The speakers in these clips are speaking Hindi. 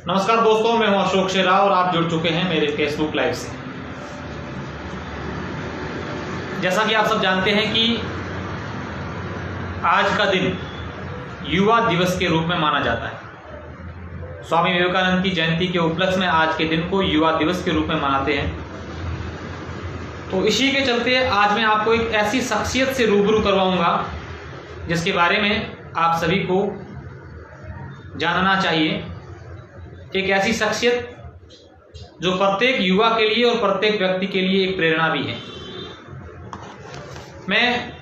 नमस्कार दोस्तों, मैं हूं अशोक शेरा और आप जुड़ चुके हैं मेरे फेसबुक लाइव से। जैसा कि आप सब जानते हैं कि आज का दिन युवा दिवस के रूप में माना जाता है। स्वामी विवेकानंद की जयंती के उपलक्ष्य में आज के दिन को युवा दिवस के रूप में मनाते हैं। तो इसी के चलते आज मैं आपको एक ऐसी शख्सियत से रूबरू करवाऊंगा जिसके बारे में आप सभी को जानना चाहिए। एक ऐसी शख्सियत जो प्रत्येक युवा के लिए और प्रत्येक व्यक्ति के लिए एक प्रेरणा भी है। मैं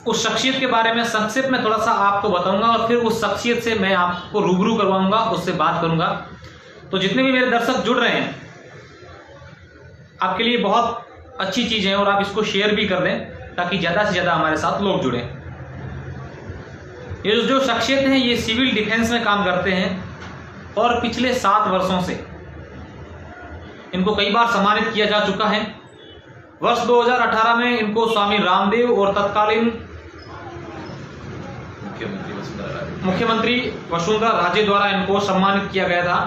उस शख्सियत के बारे में संक्षिप्त में थोड़ा सा आपको बताऊंगा और फिर उस शख्सियत से मैं आपको रूबरू करवाऊंगा, उससे बात करूंगा। तो जितने भी मेरे दर्शक जुड़ रहे हैं, आपके लिए बहुत अच्छी चीज़ है और आप इसको शेयर भी कर दें ताकि ज़्यादा से ज़्यादा हमारे साथ लोग जुड़ें। ये जो शख्सियत हैं ये सिविल डिफेंस में काम करते हैं और पिछले 7 वर्षों से इनको कई बार सम्मानित किया जा चुका है। वर्ष 2018 में इनको स्वामी रामदेव और तत्कालीन मुख्यमंत्री वसुंधरा राजे द्वारा इनको सम्मानित किया गया था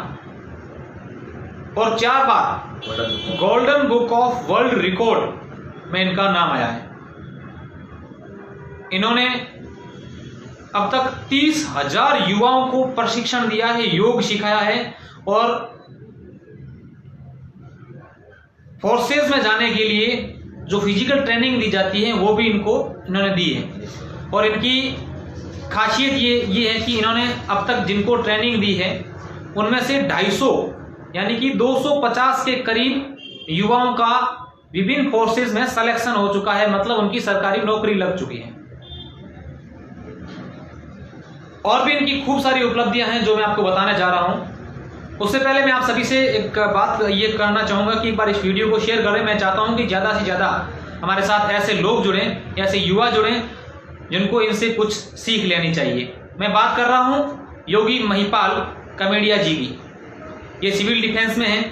और 4 बार golden book of world record में इनका नाम आया है। इन्होंने अब तक 30,000 युवाओं को प्रशिक्षण दिया है, योग सिखाया है और फोर्सेस में जाने के लिए जो फिजिकल ट्रेनिंग दी जाती है वो भी इन्होंने दी है। और इनकी खासियत ये है कि इन्होंने अब तक जिनको ट्रेनिंग दी है उनमें से 250 यानी कि 250 के करीब युवाओं का विभिन्न फोर्सेस में सिलेक्शन हो चुका है, मतलब उनकी सरकारी नौकरी लग चुकी है। और भी इनकी खूब सारी उपलब्धियां हैं जो मैं आपको बताने जा रहा हूं। उससे पहले मैं आप सभी से एक बात ये करना चाहूंगा कि एक बार इस वीडियो को शेयर करें। मैं चाहता हूं कि ज़्यादा से ज़्यादा हमारे साथ ऐसे लोग जुड़ें, ऐसे युवा जुड़ें जिनको इनसे कुछ सीख लेनी चाहिए। मैं बात कर रहा हूं योगी महिपाल कमेडिया जी की। ये सिविल डिफेंस में हैं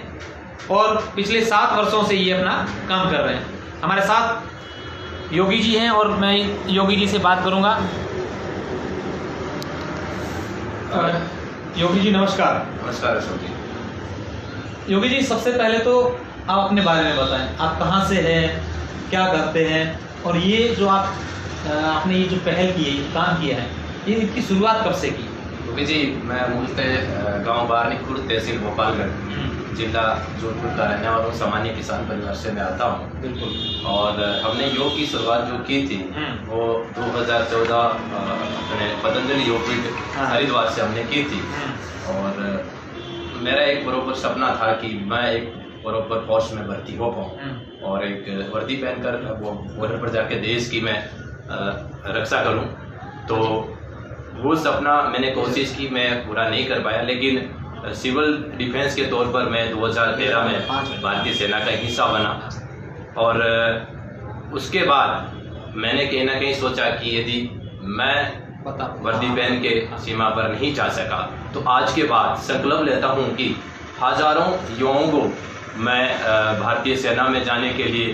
और पिछले 7 वर्षों से ये अपना काम कर रहे हैं। हमारे साथ योगी जी हैं और मैं योगी जी से बात करूँगा। योगी जी नमस्कार। नमस्कार अशोक जी। योगी जी, सबसे पहले तो आप अपने बारे में बताएं, आप कहाँ से हैं, क्या करते हैं और ये जो आपने ये जो पहल की है, काम किया है, ये इसकी शुरुआत कब से की? योगी जी, मैं मूलतः गांव बारनीपुर, तहसील भोपालगढ़, जिला जोधपुर का रहने वाला हूँ। सामान्य किसान परिवार से मैं आता हूँ। बिल्कुल। और हमने योग की शुरुआत जो की थी वो 2014 अपने पतंजलि योगपीठ हरिद्वार से हमने की थी। और मेरा एक बरोबर सपना था कि मैं एक बरोबर पोस्ट में भर्ती हो पाऊँ और एक वर्दी पहनकर वो बॉर्डर पर जाके देश की मैं रक्षा करूँ। तो वो सपना मैंने कोशिश की, मैं पूरा नहीं कर पाया, लेकिन सिविल डिफेंस के तौर पर मैं 2013 में भारतीय सेना का हिस्सा बना। और उसके बाद मैंने कहीं ना कहीं सोचा कि यदि मैं वर्दी पहन के सीमा पर नहीं जा सका तो आज के बाद संकल्प लेता हूं कि हजारों युवाओं को मैं भारतीय सेना में जाने के लिए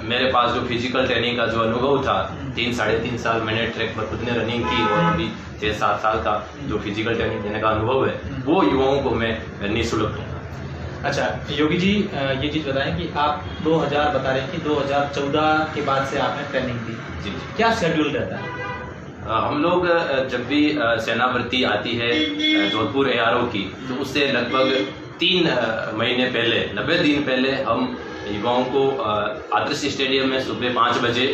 मेरे पास जो फिजिकल ट्रेनिंग का जो अनुभव था, 3-3.5 साल मैंने ट्रैक पर खुद ने रनिंग की और अभी 6-7 साल का जो फिजिकल ट्रेनिंग देने का अनुभव है वो युवाओं को मैं निःशुल्क दूंगा। अच्छा योगी जी, ये चीज़ बताएं कि आप 2000 बता रहे हैं कि 2014 के बाद से आपने ट्रेनिंग दी। जी, क्या शेड्यूल रहता है? हम लोग जब भी सेना भर्ती आती है जोधपुर ARO की, तो उससे लगभग 3 महीने पहले, 90 दिन पहले हम युवाओं को आदर्श स्टेडियम में सुबह 5 बजे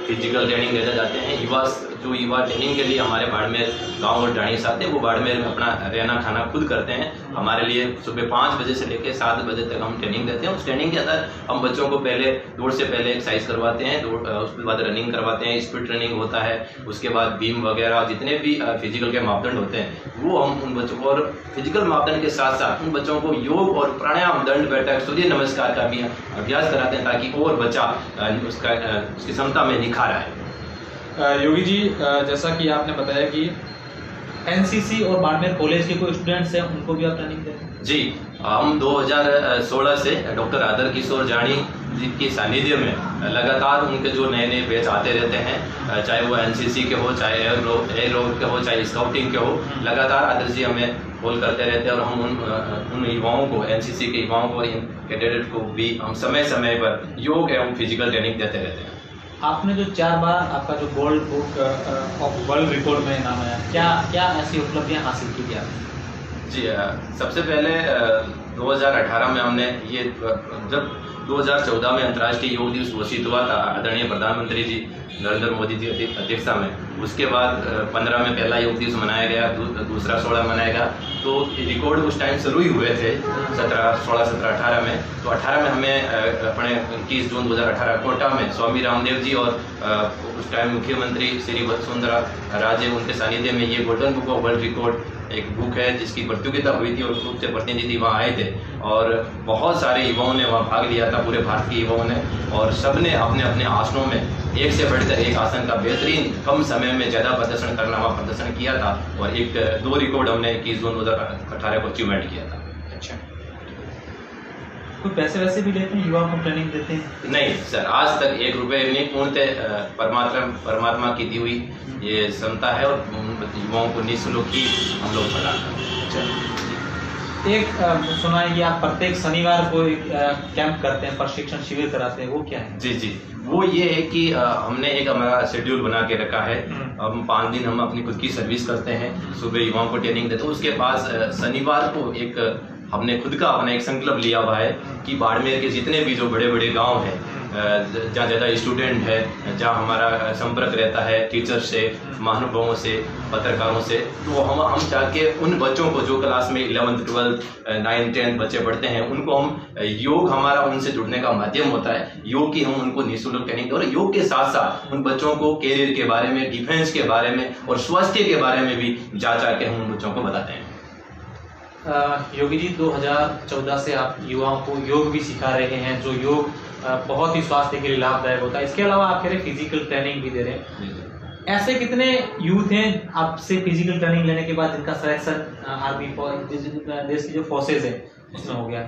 फिजिकल ट्रेनिंग देने जाते हैं। युवा ट्रेनिंग के लिए हमारे बाड़मेर गांव और डाणी से आते हैं, वो बाड़मेर में अपना रहना खाना खुद करते हैं। हमारे लिए सुबह 5 बजे से लेकर 7 बजे तक हम ट्रेनिंग देते हैं। उस ट्रेनिंग के अंदर हम बच्चों को पहले दौड़ से पहले एक्सरसाइज करवाते हैं, उसके बाद रनिंग करवाते हैं, स्पीड ट्रेनिंग होता है, उसके बाद बीम वगैरह जितने भी फिजिकल के मापदंड होते हैं वो हम उन बच्चों को, और फिजिकल मापदंड के साथ साथ उन बच्चों को योग और प्राणायाम, दंड बैठक, सूर्य नमस्कार का भी अभ्यास कराते हैं ताकि और बच्चा उसकी क्षमता में निखार आए। योगी जी, जैसा कि आपने बताया कि एनसीसी और बाड़मेर कॉलेज के कोई स्टूडेंट्स हैं, उनको भी आप ट्रेनिंग देते हैं? जी, हम 2016 से डॉक्टर आदर किशोर जानी के सानिध्य में लगातार उनके जो नए नए बैच आते रहते हैं, चाहे वो एनसीसी के हो, चाहे एयर रोड के हो, चाहे स्काउटिंग के हो, लगातार आदर्श जी हमें कॉल करते रहते हैं और हम उन युवाओं को, एनसीसी के युवाओं को, इन कैडेट को भी हम समय समय पर योग एवं फिजिकल ट्रेनिंग देते रहते हैं। आपने जो 4 बार आपका जो gold book of world record में नाम आया, क्या ऐसी उपलब्धियां हासिल की थी आपने? जी, सबसे पहले 2018 में हमने ये, जब 2014 में अंतर्राष्ट्रीय योग दिवस घोषित हुआ था आदरणीय प्रधानमंत्री जी नरेंद्र मोदी जी अध्यक्षता में, उसके बाद 15 में पहला योग दिवस मनाया गया, दूसरा 16 मनाया गया, तो रिकॉर्ड उस टाइम शुरू ही हुए थे 16, 17, 18 में। तो 18 में हमें अपने 21 जून 2018 कोटा में स्वामी रामदेव जी और उस टाइम मुख्यमंत्री श्री वसुंधरा राजे, उनके सानिध्य में ये golden book of world record एक बुक है जिसकी प्रतियोगिता हुई थी और खूब से प्रतिनिधि वहाँ आए थे और बहुत सारे युवाओं ने वहाँ भाग लिया था, पूरे भारत के युवाओं ने, और सबने अपने अपने आसनों में एक से बढ़कर एक आसन का बेहतरीन कम समय में ज़्यादा प्रदर्शन करना वहाँ प्रदर्शन किया था और 2 रिकॉर्ड हमने 21 जून 2018 को अचीवमेंट किया था। अच्छा, कोई पैसे वैसे भी लेते हैं, युवाओं को ट्रेनिंग देते हैं? नहीं सर, आज तक 1 रुपये नहीं, पूर्णतः परमात्मा की दी हुई ये क्षमता है और युवाओं को निःशुल्क ही हम लोग प्रदान करते हैं। एक सुना है कि आप प्रत्येक शनिवार को एक कैंप करते हैं, प्रशिक्षण शिविर कराते हैं, वो क्या है? जी, वो ये है कि हमने एक हमारा शेड्यूल बना के रखा है। हम 5 दिन हम अपनी खुद की सर्विस करते हैं, सुबह युवाओं को ट्रेनिंग देते हैं, उसके बाद शनिवार को एक हमने खुद का अपना एक संकल्प लिया हुआ है कि बाड़मेर के जितने भी जो बड़े बड़े गांव हैं, जहाँ ज़्यादा स्टूडेंट है, जहाँ हमारा संपर्क रहता है टीचर्स से, महानुभावों से, पत्रकारों से, तो हम जाके उन बच्चों को जो क्लास में 11th 12th 9th 10th बच्चे पढ़ते हैं, उनको हम योग हमारा उनसे जुड़ने का माध्यम होता है, योग की हम उनको निःशुल्क ट्रेनिंग और योग के साथ साथ उन बच्चों को कैरियर के बारे में, डिफेंस के बारे में और स्वास्थ्य के बारे में भी जा के हम उन बच्चों को बताते हैं। योगी जी, 2014 से आप युवाओं को योग भी सिखा रहे हैं, जो योग बहुत ही स्वास्थ्य के लिए लाभदायक होता है। इसके अलावा आप कह रहे फिजिकल ट्रेनिंग भी दे रहे हैं। ऐसे कितने यूथ हैं आपसे फिजिकल ट्रेनिंग लेने के बाद जिनका सिलेक्शन आर्मी देश की जो फोर्सेज है उसमें हो गया?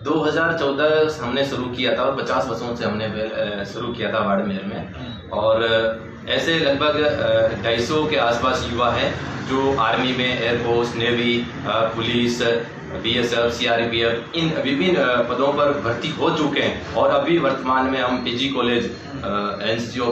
2014 हमने शुरू किया था और 50 बच्चों से हमने शुरू किया था बाड़मेर में, और ऐसे लगभग 250 के आसपास युवा हैं जो आर्मी में, air force, navy, police, BSF, CRPF इन विभिन्न पदों पर भर्ती हो चुके हैं। और अभी वर्तमान में हम PG कॉलेज NCO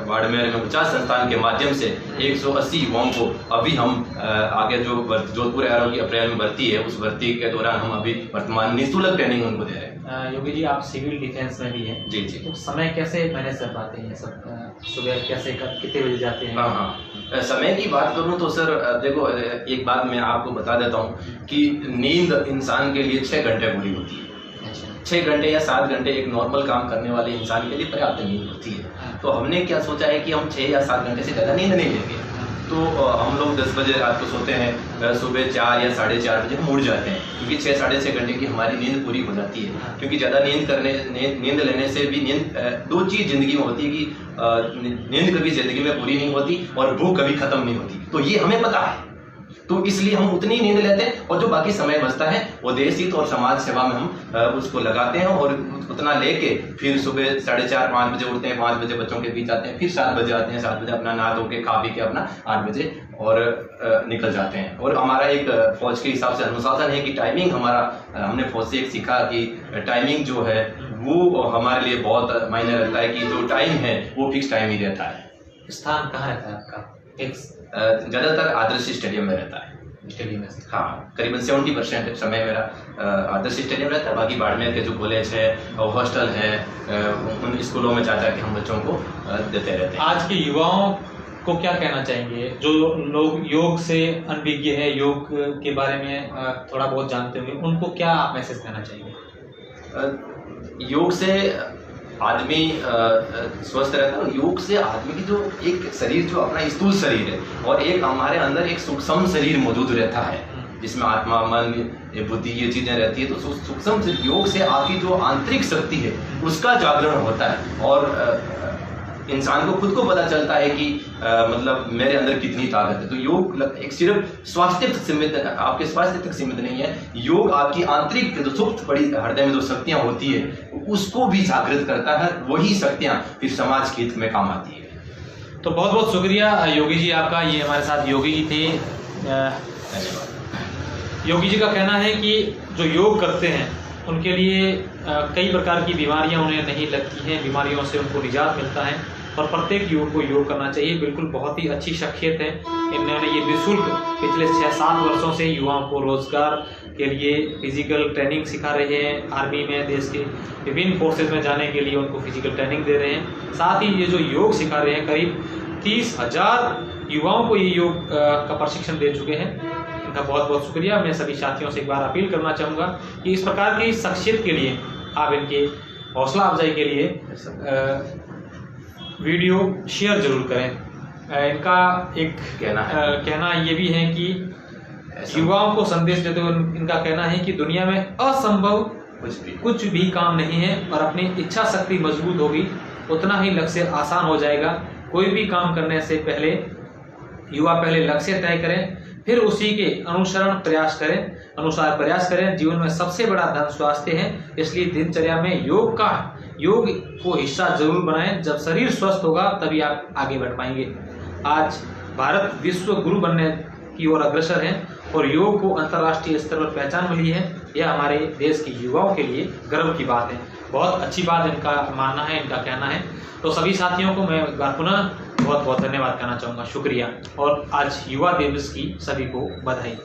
बाड़मेर में 50 संस्थान के माध्यम से 180 युवाओं को अभी हम आगे जो जोधपुर एरो की अप्रैल में भर्ती है, उस भर्ती के दौरान हम अभी वर्तमान निःशुल्क ट्रेनिंग उनको दे रहे हैं। योगी जी, आप सिविल डिफेंस में भी हैं। जी, तो समय कैसे मैनेज कर पाते हैं? सब सुबह कैसे कितने बजे जाते हैं? हाँ, समय की बात करूं तो सर देखो, एक बात मैं आपको बता देता हूं कि नींद इंसान के लिए 6 घंटे पूरी होती है। 6 घंटे या 7 घंटे एक नॉर्मल काम करने वाले इंसान के लिए पर्याप्त नींद होती है। तो हमने क्या सोचा है कि हम 6 या 7 घंटे से ज़्यादा नींद नहीं लेंगे। तो हम लोग 10 बजे रात को सोते हैं, सुबह 4 या 4:30 बजे हम उठ जाते हैं, क्योंकि 6-6.5 घंटे की हमारी नींद पूरी हो जाती है। क्योंकि ज़्यादा नींद लेने से भी दो चीज़ जिंदगी में होती है कि नींद कभी जिंदगी में पूरी नहीं होती और भूख कभी खत्म नहीं होती, तो ये हमें पता है। तो इसलिए हम उतनी नींद लेते हैं और जो बाकी समय बचता है वो देश हित और समाज सेवा में हम उसको लगाते हैं और उतना लेके फिर सुबह 4:30-5 बजे उठते हैं, 5 बजे बच्चों के बीच आते हैं, फिर 7 बजे आते हैं, 7 बजे अपना नहा धो के खा पी के अपना 8 बजे और निकल जाते हैं। और हमारा एक फौज के हिसाब से अनुशासन है कि टाइमिंग हमने फौज से एक सीखा कि टाइमिंग जो है वो हमारे लिए बहुत मायने रखता है कि जो टाइम है वो फिक्स टाइम ही रहता है। स्थान कहाँ रहता है आपका? ज़्यादातर आदर्श स्टेडियम में रहता है। स्टेडियम में? हाँ, करीबन 70% समय मेरा आदर्श स्टेडियम रहता है। बाकी बाड़मेर के जो कॉलेज है और हॉस्टल है, उन स्कूलों में जा के हम बच्चों को देते रहते हैं। आज के युवाओं को क्या कहना चाहेंगे जो लोग योग से अनभिज्ञ है, योग के बारे में थोड़ा बहुत जानते होंगे, उनको क्या आप मैसेज करना चाहेंगे? योग से आदमी स्वस्थ रहता है और योग से आदमी की जो एक शरीर जो अपना स्थूल शरीर है और एक हमारे अंदर एक सूक्ष्म शरीर मौजूद रहता है जिसमें आत्मा, मन, बुद्धि ये चीजें रहती है। तो सूक्ष्म योग से आपकी जो आंतरिक शक्ति है उसका जागरण होता है और इंसान को खुद को पता चलता है कि मतलब मेरे अंदर कितनी ताकत है। तो योग एक सिर्फ स्वास्थ्य तक सीमित, आपके स्वास्थ्य तक सीमित नहीं है, योग आपकी आंतरिक जो सुप्त बड़ी हृदय में जो शक्तियाँ होती है उसको भी जागृत करता है। वही शक्तियाँ फिर समाज के हित में काम आती है। तो बहुत बहुत शुक्रिया योगी जी आपका। ये हमारे साथ योगी जी थे। धन्यवाद। योगी जी का कहना है कि जो योग करते हैं उनके लिए कई प्रकार की बीमारियां उन्हें नहीं लगती हैं, बीमारियों से उनको निजात मिलता है और प्रत्येक युवक को योग करना चाहिए। बिल्कुल बहुत ही अच्छी शख्सियत है। इन्होंने ये निःशुल्क पिछले 6-7 वर्षों से युवाओं को रोजगार के लिए फिजिकल ट्रेनिंग सिखा रहे हैं। आर्मी में, देश के विभिन्न फोर्सेज में जाने के लिए उनको फिजिकल ट्रेनिंग दे रहे हैं। साथ ही ये जो योग सिखा रहे हैं, करीब 30,000 युवाओं को ये योग का प्रशिक्षण दे चुके हैं। इनका बहुत बहुत शुक्रिया। मैं सभी साथियों से एक बार अपील करना चाहूँगा कि इस प्रकार की शख्सियत के लिए आप इनके हौसला अफजाई के लिए वीडियो शेयर जरूर करें। इनका एक कहना ये भी है कि युवाओं को संदेश देते हुए इनका कहना है कि दुनिया में असंभव कुछ भी काम नहीं है और अपनी इच्छा शक्ति मजबूत होगी उतना ही लक्ष्य आसान हो जाएगा। कोई भी काम करने से पहले युवा पहले लक्ष्य तय करें, फिर उसी के अनुसार प्रयास करें। जीवन में सबसे बड़ा धन स्वास्थ्य है, इसलिए दिनचर्या में योग को हिस्सा जरूर बनाएं। जब शरीर स्वस्थ होगा तभी आप आगे बढ़ पाएंगे। आज भारत विश्व गुरु बनने की ओर अग्रसर है और योग को अंतर्राष्ट्रीय स्तर पर पहचान मिली है। यह हमारे देश के युवाओं के लिए गर्व की बात है। बहुत अच्छी बात इनका मानना है, इनका कहना है। तो सभी साथियों को मैं एक बार पुनः बहुत बहुत धन्यवाद कहना चाहूँगा। शुक्रिया। और आज युवा दिवस की सभी को बधाई।